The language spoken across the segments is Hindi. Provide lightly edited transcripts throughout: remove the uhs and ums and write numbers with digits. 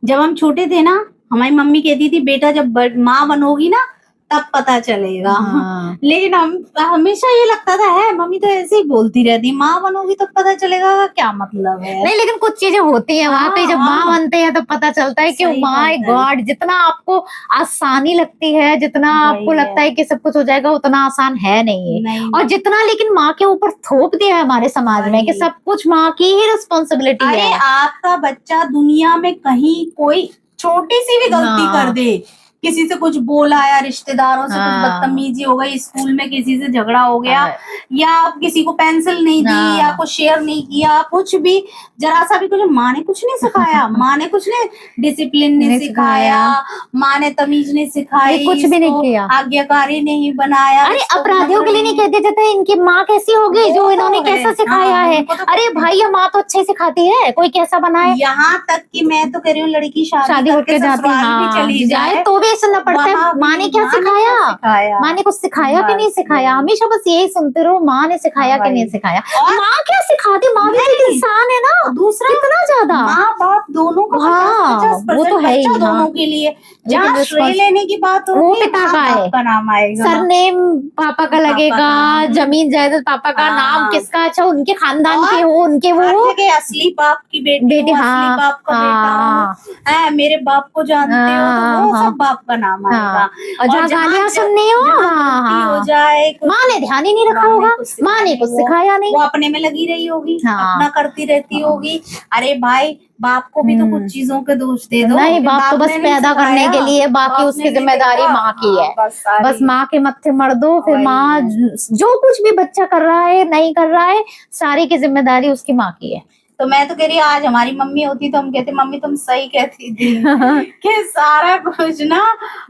जब हम छोटे थे ना, हमारी मम्मी कहती थी बेटा जब माँ बनोगी ना तब पता चलेगा। हाँ। लेकिन हम हमेशा ये लगता था है मम्मी तो ऐसे ही बोलती रहती, माँ बनोगी तब पता चलेगा का क्या मतलब है। नहीं लेकिन कुछ चीजें होती है वहां पे, जब माँ बनते हैं तो पता चलता है कि माय गॉड, जितना आपको आसानी लगती है, जितना आपको लगता है कि सब कुछ हो जाएगा, उतना आसान है नहीं। और जितना लेकिन माँ के ऊपर थोप दिया है हमारे समाज में कि सब कुछ माँ की ही रिस्पॉन्सिबिलिटी है। अरे आपका बच्चा दुनिया में कहीं कोई छोटी सी भी गलती कर दे, किसी से कुछ बोला या रिश्तेदारों से कुछ बदतमीजी हो गई, स्कूल में किसी से झगड़ा हो गया, या किसी को पेंसिल नहीं दी या कुछ शेयर नहीं किया, कुछ भी जरा सा भी कुछ, माँ ने कुछ नहीं सिखाया, माँ ने कुछ नहीं डिसिप्लिन नहीं सिखाया, माँ ने तमीज नहीं सिखाई, कुछ भी नहीं किया, आज्ञाकारी नहीं बनाया। अरे अपराधियों के लिए नहीं कहते जाते इनकी माँ कैसी होगी जो इन्होंने कैसा सिखाया है। अरे भाई ये माँ तो अच्छे सिखाती है, कोई कैसा बनाए। यहाँ तक कि मैं तो कह रही हूँ लड़की शादी करके जाती है चली जाए तो भी सुनना पड़ता है माँ ने क्या सिखाया, माँ ने कुछ सिखाया कि नहीं सिखाया। हमेशा बस यही सुनते रहो, माँ ने सिखाया कि नहीं सिखाया। माँ क्या सिखाती, माँ भी एक इंसान है ना, दूसरा कितना ज्यादा माँ बाप दोनों का 50% वो तो है ही दोनों के लिए। जहाँ श्रेय लेने की बात वो पिता का है, का नाम आएगा, सरनेम पापा का लगेगा, जमीन जायदाद पापा का, नाम किसका अच्छा उनके खानदान के हो, उनके वो असली बाप की बेटी, असली बाप का बेटा है, मेरे बाप को जानते हो तो वो सब बाप का नाम आएगा। और जहाँ गालियाँ सुननी हो जाए, माँ ने ध्यान ही नहीं रखा होगा, माँ ने कुछ सिखाया नहीं, वो अपने में लगी रही होगी, अपना करती रहती होगी। अरे भाई बाप को भी तो कुछ चीजों के दोष दे दो। नहीं बाप तो बस पैदा करने के लिए, बाकी उसकी जिम्मेदारी माँ की है। बस माँ के मत्थे मर दो, फिर माँ जो कुछ भी बच्चा कर रहा है नहीं कर रहा है, सारी की जिम्मेदारी उसकी माँ की है। तो मैं तो कह रही आज हमारी मम्मी होती तो हम कहते मम्मी तुम सही कहती थी कि सारा कुछ ना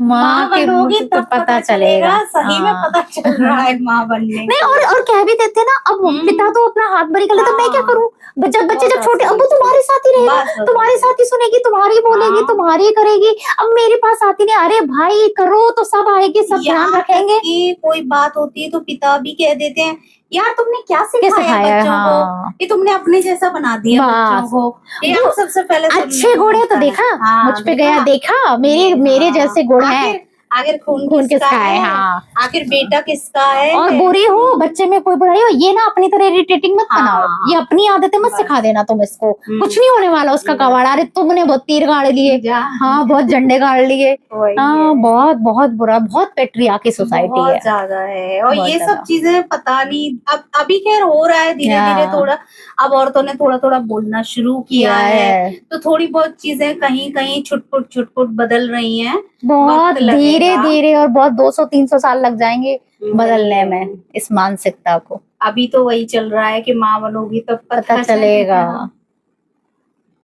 माँ बनोगी तब पता चलेगा। सही में पता चल रहा है माँ बनने। नहीं और कह भी देते ना, अब पिता तो अपना हाथ बड़ी कर ले, तो मैं क्या करूँ। बच्चे जब छोटे, अब वो तुम्हारे साथ ही रहेगा, तुम्हारे साथ ही सुनेगी, तुम्हारी बोलेगी, तुम्हारी करेगी। अब मेरे पास आती नहीं, अरे भाई करो तो सब आएगी, सब ध्यान रखेंगे। कोई बात होती है तो पिता भी कह देते हैं यार तुमने क्या सिखाया बच्चों को, ये तुमने अपने जैसा बना दिया बच्चों को। ये सबसे पहले अच्छे गुण है तो देखा, मुझ पे गया देखा, मेरे जैसे गुण है। आखिर खून किसका है, आखिर बेटा किसका है। और बुरी हो बच्चे में कोई बुराई हो, ये ना अपनी तरह इरिटेटिंग मत बनाओ, ये अपनी आदतें मत सिखा देना तुम इसको, कुछ नहीं होने वाला उसका कवाड़ा। अरे तुमने बहुत तीर गाड़ लिए, हाँ बहुत झंडे गाड़ लिए, हाँ बहुत बहुत बुरा, बहुत पेट्रियार्की सोसाइटी है, ज्यादा है। और ये सब चीजें पता नहीं अब अभी खैर हो रहा है धीरे धीरे, थोड़ा अब औरतों ने थोड़ा थोड़ा बोलना शुरू किया है, तो थोड़ी बहुत चीजें कहीं कहीं छुटपुट बदल रही हैं, बहुत धीरे धीरे, और बहुत 200-300 साल लग जाएंगे बदलने में इस मानसिकता को। अभी तो वही चल रहा है कि माँ बनोगी तब पता चलेगा।